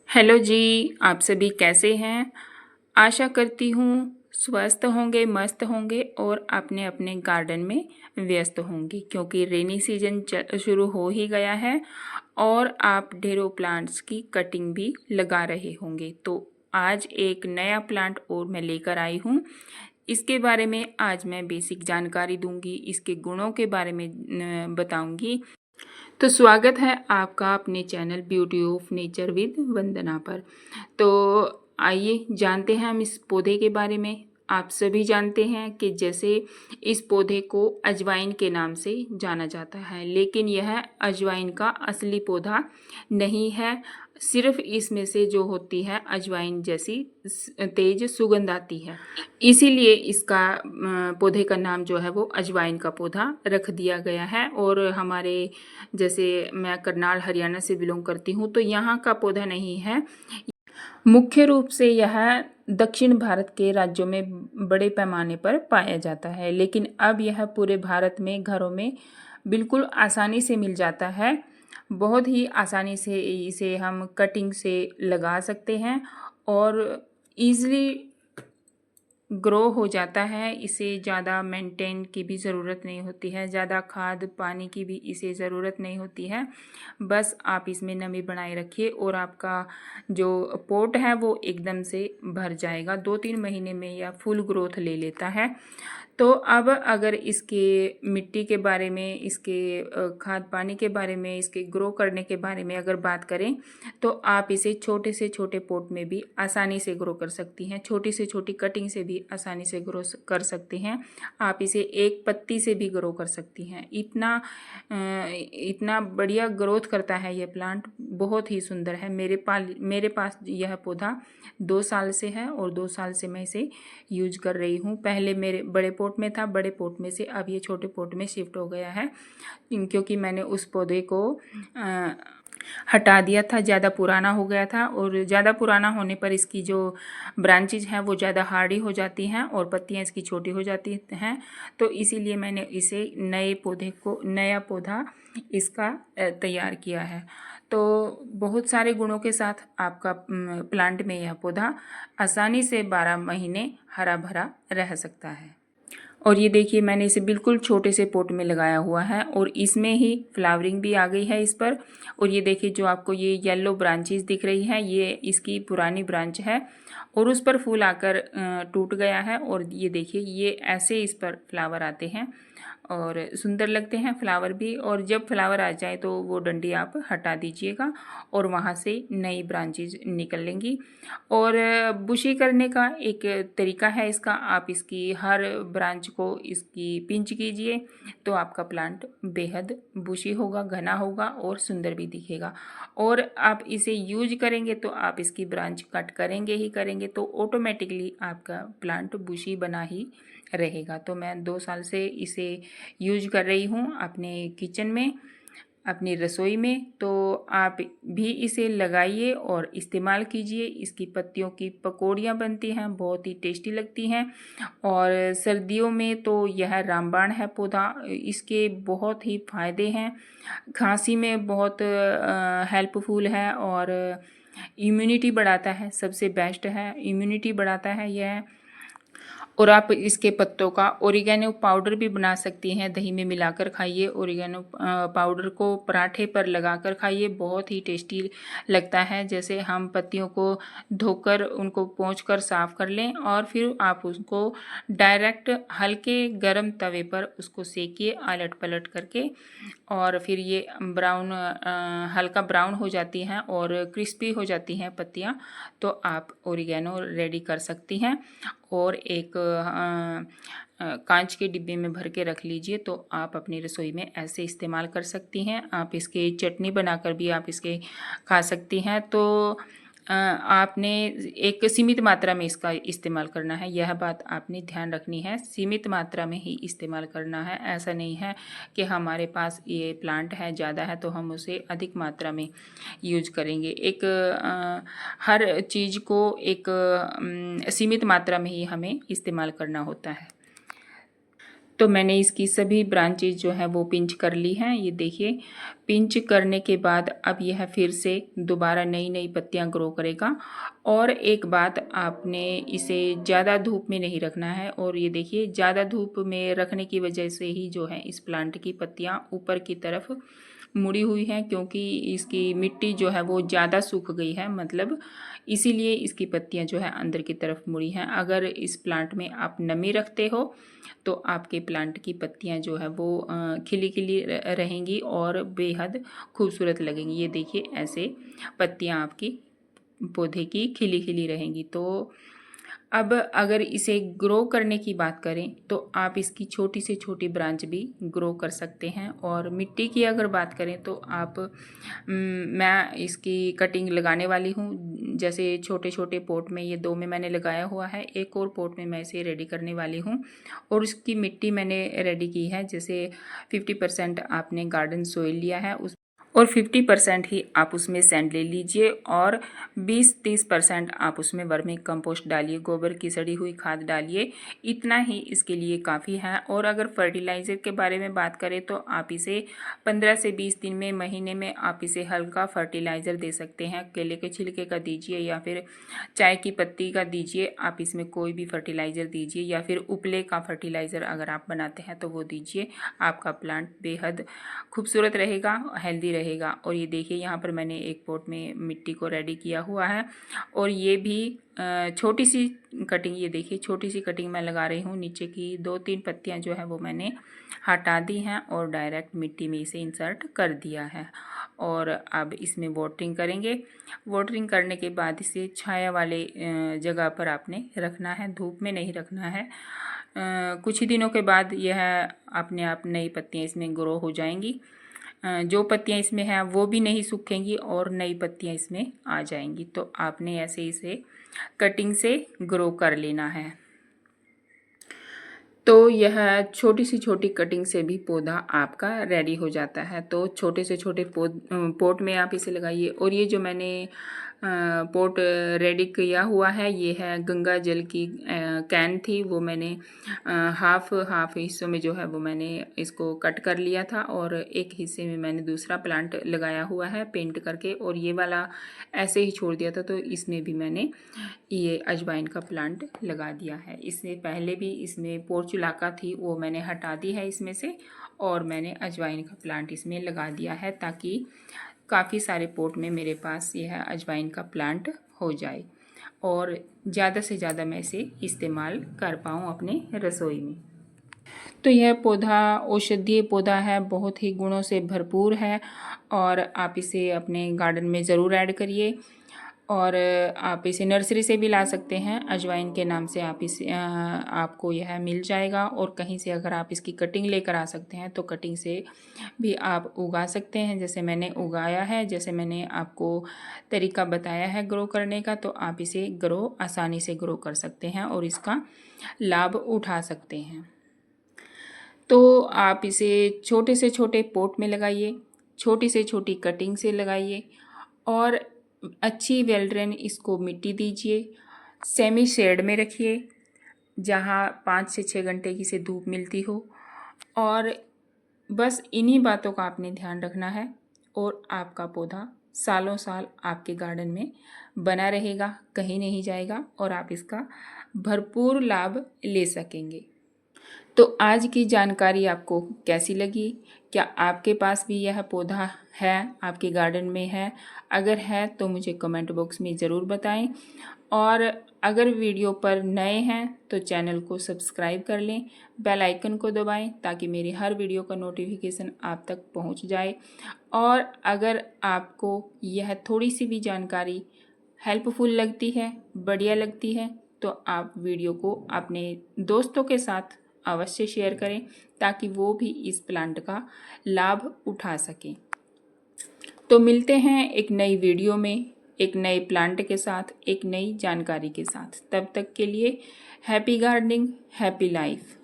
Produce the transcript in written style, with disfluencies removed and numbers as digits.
Hello जी, आप सभी कैसे हैं? आशा करती हूँ स्वस्थ होंगे, मस्त होंगे और अपने अपने गार्डन में व्यस्त होंगे क्योंकि रेनी सीजन शुरू हो ही गया है और आप ढेरों प्लांट्स की कटिंग भी लगा रहे होंगे। तो आज एक नया प्लांट और मैं लेकर आई हूँ। इसके बारे में आज मैं बेसिक जानकारी दूंगी, इसके गुणों के बारे में बताऊंगी। तो स्वागत है आपका अपने channel beauty of nature with Vandana पर। तो आइए जानते हैं हम इस पौधे के बारे में। आप सभी जानते हैं कि जैसे इस पौधे को अजवाइन के नाम से जाना जाता है, लेकिन यह अजवाइन का असली पौधा नहीं है। सिर्फ इसमें से जो होती है अजवाइन जैसी तेज सुगंध आती है, इसीलिए इसका पौधे का नाम जो है वो अजवाइन का पौधा रख दिया गया है। और हमारे जैसे मैं करनाल हरियाणा से बिलोंग करती हूँ तो यहाँ का पौधा नहीं है। मुख्य रूप से यह दक्षिण भारत के राज्यों में बड़े पैमाने पर पाया जाता है, लेकिन अब यह पूरे भारत में घरों में बिल्कुल आसानी से मिल जाता है। बहुत ही आसानी से इसे हम कटिंग से लगा सकते हैं और ईज़िली ग्रो हो जाता है। इसे ज़्यादा मेंटेन की भी ज़रूरत नहीं होती है, ज़्यादा खाद पानी की भी इसे ज़रूरत नहीं होती है। बस आप इसमें नमी बनाए रखिए और आपका जो पॉट है वो एकदम से भर जाएगा। 2-3 महीने में यह फुल ग्रोथ ले लेता है। तो अब अगर इसके मिट्टी के बारे में, इसके खाद पानी के बारे में, इसके ग्रो करने के बारे में अगर बात करें तो आप इसे छोटे से छोटे पॉट में भी आसानी से ग्रो कर सकती हैं। छोटी से छोटी कटिंग से भी आसानी से ग्रो कर सकते हैं। आप इसे एक पत्ती से भी ग्रो कर सकती हैं। इतना बढ़िया ग्रोथ करता है ये प्लांट, बहुत ही सुंदर है। मेरे पास यह पौधा 2 साल से है और 2 साल से मैं इसे यूज कर रही हूँ। पहले मेरे बड़े पॉट में था, बड़े पॉट में से अब ये छोटे पॉट में शिफ्ट हो गया है क्योंकि मैंने उस पौधे को हटा दिया था, ज़्यादा पुराना हो गया था। और ज़्यादा पुराना होने पर इसकी जो ब्रांचेज हैं वो ज़्यादा हार्डी हो जाती हैं और पत्तियां इसकी छोटी हो जाती हैं। तो इसीलिए मैंने इसे नया पौधा इसका तैयार किया है। तो बहुत सारे गुणों के साथ आपका प्लांट में यह पौधा आसानी से 12 महीने हरा भरा रह सकता है। और ये देखिए मैंने इसे बिल्कुल छोटे से पॉट में लगाया हुआ है और इसमें ही फ्लावरिंग भी आ गई है इस पर। और ये देखिए जो आपको ये येलो ब्रांचेस दिख रही हैं ये इसकी पुरानी ब्रांच है और उस पर फूल आकर टूट गया है। और ये देखिए ये ऐसे इस पर फ्लावर आते हैं और सुंदर लगते हैं फ्लावर भी। और जब फ्लावर आ जाए तो वो डंडी आप हटा दीजिएगा और वहाँ से नई ब्रांचेज निकल लेंगी। और बुशी करने का एक तरीका है इसका, आप इसकी हर ब्रांच को इसकी पिंच कीजिए तो आपका प्लांट बेहद बुशी होगा, घना होगा और सुंदर भी दिखेगा। और आप इसे यूज करेंगे तो आप इसकी ब्रांच कट करेंगे ही करेंगे तो ऑटोमेटिकली आपका प्लांट बुशी बना ही रहेगा। तो मैं 2 साल से इसे यूज कर रही हूँ अपने किचन में, अपनी रसोई में। तो आप भी इसे लगाइए और इस्तेमाल कीजिए। इसकी पत्तियों की पकौड़ियाँ बनती हैं, बहुत ही टेस्टी लगती हैं। और सर्दियों में तो यह रामबाण है पौधा, इसके बहुत ही फायदे हैं। खांसी में बहुत हेल्पफुल है और इम्यूनिटी बढ़ाता है, सबसे बेस्ट है, इम्यूनिटी बढ़ाता है यह। और आप इसके पत्तों का ओरिगेनो पाउडर भी बना सकती हैं, दही में मिलाकर खाइए। ओरिगेनो पाउडर को पराठे पर लगाकर खाइए, बहुत ही टेस्टी लगता है। जैसे हम पत्तियों को धोकर उनको पोंछकर साफ़ कर लें और फिर आप उसको डायरेक्ट हल्के गरम तवे पर उसको सेकिए आलट पलट करके और फिर ये ब्राउन हल्का ब्राउन हो जाती हैं और क्रिस्पी हो जाती हैं पत्तियाँ, तो आप ओरिगेनो रेडी कर सकती हैं। और एक कांच के डिब्बे में भर के रख लीजिए तो आप अपनी रसोई में ऐसे इस्तेमाल कर सकती हैं। आप इसके चटनी बनाकर भी आप इसके खा सकती हैं। तो आपने एक सीमित मात्रा में इसका इस्तेमाल करना है, यह बात आपने ध्यान रखनी है। सीमित मात्रा में ही इस्तेमाल करना है, ऐसा नहीं है कि हमारे पास ये प्लांट है ज़्यादा है तो हम उसे अधिक मात्रा में यूज करेंगे। हर चीज़ को एक सीमित मात्रा में ही हमें इस्तेमाल करना होता है। तो मैंने इसकी सभी ब्रांचेज जो है वो पिंच कर ली हैं। ये देखिए, पिंच करने के बाद अब यह फिर से दोबारा नई नई पत्तियां ग्रो करेगा। और एक बात, आपने इसे ज़्यादा धूप में नहीं रखना है। और ये देखिए, ज़्यादा धूप में रखने की वजह से ही जो है इस प्लांट की पत्तियां ऊपर की तरफ मुड़ी हुई हैं, क्योंकि इसकी मिट्टी जो है वो ज़्यादा सूख गई है, मतलब इसीलिए इसकी पत्तियां जो है अंदर की तरफ मुड़ी हैं। अगर इस प्लांट में आप नमी रखते हो तो आपके प्लांट की पत्तियां जो है वो खिली खिली रहेंगी और बेहद खूबसूरत लगेंगी। ये देखिए, ऐसे पत्तियां आपकी पौधे की खिली खिली रहेंगी। तो अब अगर इसे ग्रो करने की बात करें तो आप इसकी छोटी से छोटी ब्रांच भी ग्रो कर सकते हैं। और मिट्टी की अगर बात करें तो आप मैं इसकी कटिंग लगाने वाली हूँ। जैसे छोटे छोटे पॉट में, ये 2 में मैंने लगाया हुआ है, एक और पॉट में मैं इसे रेडी करने वाली हूँ। और उसकी मिट्टी मैंने रेडी की है। जैसे 50% आपने गार्डन सॉइल लिया है उस और 50% ही आप उसमें सैंड ले लीजिए और 20-30% आप उसमें वर्मी कंपोस्ट डालिए, गोबर की सड़ी हुई खाद डालिए। इतना ही इसके लिए काफ़ी है। और अगर फर्टिलाइज़र के बारे में बात करें तो आप इसे 15 से 20 दिन में, महीने में आप इसे हल्का फर्टिलाइज़र दे सकते हैं। केले के छिलके का दीजिए या फिर चाय की पत्ती का दीजिए। आप इसमें कोई भी फर्टिलाइज़र दीजिए या फिर उपले का फर्टिलाइज़र अगर आप बनाते हैं तो वो दीजिए। आपका प्लांट बेहद खूबसूरत रहेगा, हेल्दी रहेगा। और ये देखिए, यहाँ पर मैंने एक पॉट में मिट्टी को रेडी किया हुआ है। और ये भी छोटी सी कटिंग, ये देखिए छोटी सी कटिंग मैं लगा रही हूँ। नीचे की 2-3 पत्तियाँ जो है वो मैंने हटा दी हैं और डायरेक्ट मिट्टी में इसे इंसर्ट कर दिया है। और अब इसमें वाटरिंग करेंगे। वाटरिंग करने के बाद इसे छाया वाले जगह पर आपने रखना है, धूप में नहीं रखना है। कुछ ही दिनों के बाद यह अपने आप नई पत्तियाँ इसमें ग्रो हो जाएंगी। जो पत्तियाँ इसमें हैं वो भी नहीं सूखेंगी और नई पत्तियाँ इसमें आ जाएंगी। तो आपने ऐसे इसे कटिंग से ग्रो कर लेना है। तो यह छोटी सी छोटी कटिंग से भी पौधा आपका रेडी हो जाता है। तो छोटे से छोटे पॉट में आप इसे लगाइए। और ये जो मैंने पॉट रेडी किया हुआ है, ये है गंगा जल की कैन थी, वो मैंने हाफ हिस्सों में जो है वो मैंने इसको कट कर लिया था। और एक हिस्से में मैंने दूसरा प्लांट लगाया हुआ है पेंट करके, और ये वाला ऐसे ही छोड़ दिया था। तो इसमें भी मैंने ये अजवाइन का प्लांट लगा दिया है। इससे पहले भी इसमें पोर्चुलाका थी, वो मैंने हटा दी है इसमें से, और मैंने अजवाइन का प्लांट इसमें लगा दिया है ताकि काफ़ी सारे पॉट में मेरे पास यह अजवाइन का प्लांट हो जाए और ज़्यादा से ज़्यादा मैं इसे इस्तेमाल कर पाऊँ अपने रसोई में। तो यह पौधा औषधीय पौधा है, बहुत ही गुणों से भरपूर है और आप इसे अपने गार्डन में ज़रूर ऐड करिए। और आप इसे नर्सरी से भी ला सकते हैं, अजवाइन के नाम से आप इसे आपको यह मिल जाएगा। और कहीं से अगर आप इसकी कटिंग लेकर आ सकते हैं तो कटिंग से भी आप उगा सकते हैं, जैसे मैंने उगाया है। जैसे मैंने आपको तरीका बताया है ग्रो करने का, तो आप इसे आसानी से ग्रो कर सकते हैं और इसका लाभ उठा सकते हैं। तो आप इसे छोटे से छोटे पॉट में लगाइए, छोटी से छोटी कटिंग से लगाइए और अच्छी वेल ड्रेन इसको मिट्टी दीजिए। सेमी शेड में रखिए जहाँ 5 से 6 घंटे की से धूप मिलती हो। और बस इन्हीं बातों का आपने ध्यान रखना है और आपका पौधा सालों साल आपके गार्डन में बना रहेगा, कहीं नहीं जाएगा और आप इसका भरपूर लाभ ले सकेंगे। तो आज की जानकारी आपको कैसी लगी? क्या आपके पास भी यह पौधा है, आपके गार्डन में है? अगर है तो मुझे कमेंट बॉक्स में ज़रूर बताएं। और अगर वीडियो पर नए हैं तो चैनल को सब्सक्राइब कर लें, बेल आइकन को दबाएं ताकि मेरी हर वीडियो का नोटिफिकेशन आप तक पहुंच जाए। और अगर आपको यह थोड़ी सी भी जानकारी हेल्पफुल लगती है, बढ़िया लगती है, तो आप वीडियो को अपने दोस्तों के साथ अवश्य शेयर करें ताकि वो भी इस प्लांट का लाभ उठा सकें। तो मिलते हैं एक नई वीडियो में, एक नए प्लांट के साथ, एक नई जानकारी के साथ। तब तक के लिए हैप्पी गार्डनिंग, हैप्पी लाइफ।